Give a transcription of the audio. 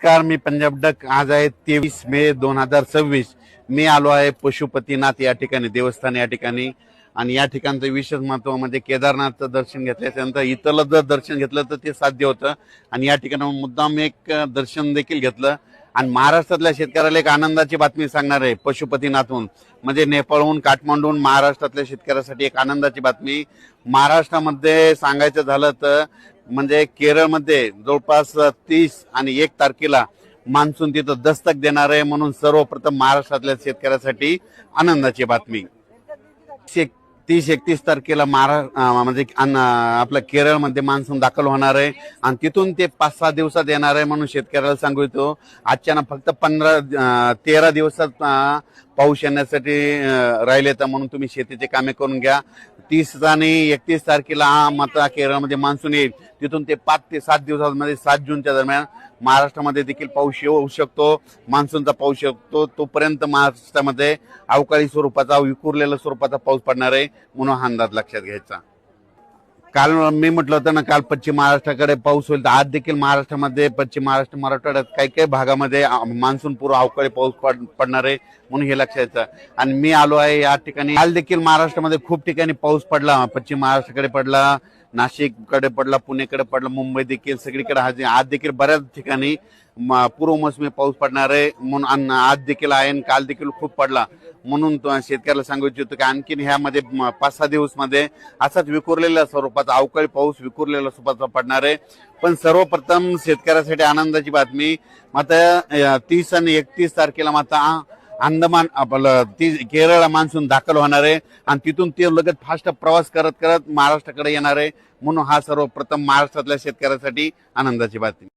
नमस्कार, मी पंजाब डक. आज आहे 23 मे 2026. मी आलो आहे पशुपतीनाथ या ठिकाणी, देवस्थान या ठिकाणी. आणि या ठिकाणचं विशेष महत्व म्हणजे केदारनाथचं दर्शन घेतल्यानंतर इथलं जर दर्शन घेतलं तर ते साध्य होतं. आणि या ठिकाणी मुद्दाम एक दर्शन देखील घेतलं. आणि महाराष्ट्रातल्या शेतकऱ्याला एक आनंदाची बातमी सांगणार आहे पशुपतीनाथहून, म्हणजे नेपाळहून, काठमांडूहून महाराष्ट्रातल्या शेतकऱ्यासाठी एक आनंदाची बातमी. महाराष्ट्रामध्ये सांगायचं झालं तर म्हणजे केरळमध्ये जवळपास 30 आणि 1 तारखेला मान्सून तिथं दस्तक देणार आहे, म्हणून सर्वप्रथम महाराष्ट्रातल्या शेतकऱ्यासाठी आनंदाची बातमी. 30-31 तारखेला म्हणजे आपल्या केरळमध्ये मान्सून दाखल होणार आहे आणि तिथून ते 5-6 दिवसात येणार आहे, म्हणून शेतकऱ्याला सांगू इच्छितो. आजच्या फक्त 13 दिवसात पाऊस येण्यासाठी राहिले तर म्हणून तुम्ही शेतीचे कामे करून घ्या. 30 आणि 31 तारखेला मात्र केरळमध्ये मान्सून येईल. तिथून ते 5 ते 7 दिवसांमध्ये 7 जूनच्या दरम्यान महाराष्ट्रामध्ये देखील पाऊस येऊ शकतो, मान्सूनचा पाऊस येतो. तोपर्यंत महाराष्ट्रामध्ये अवकाळी स्वरूपाचा, विखुरलेल्या स्वरूपाचा पाऊस पडणार आहे, म्हणून हा अंदाज लक्षात घ्यायचा. काल मी म्हटलं होतं ना, काल पश्चिम महाराष्ट्राकडे पाऊस होईल, तर आज देखील महाराष्ट्रामध्ये, पश्चिम महाराष्ट्र, मराठवाड्यात काही काही भागामध्ये मान्सून पूर्व अवकाळी पाऊस पडणार आहे, म्हणून हे लक्षात घ्यायचं. आणि मी आलो आहे या ठिकाणी. काल देखील महाराष्ट्रामध्ये खूप ठिकाणी पाऊस पडला. पश्चिम महाराष्ट्राकडे पडला, नाशिककडे पडला, पुणेकडे पडला, मुंबई देखील, सगळीकडे. आज देखील बऱ्याच ठिकाणी पूर्व मोसमी पाऊस पडणार आहे, म्हणून आज देखील आहे आणि काल देखील खूप पडला. म्हणून शेतकऱ्याला सांगू इच्छितो की आणखीन ह्यामध्ये 5-6 दिवस मध्ये असाच विखुरलेल्या स्वरूपाचा अवकाळी पाऊस विखुरलेल्या स्वरूपाचा पडणार आहे. पण सर्वप्रथम शेतकऱ्यासाठी आनंदाची बातमी, मात्र 30 आणि 31 तारखेला मात्र अंदमान आपलं केरळला मान्सून दाखल होणार आहे आणि तिथून ते लगेच फास्ट प्रवास करत करत महाराष्ट्राकडे येणार आहे, म्हणून हा सर्वप्रथम महाराष्ट्रातल्या शेतकऱ्यासाठी आनंदाची बातमी.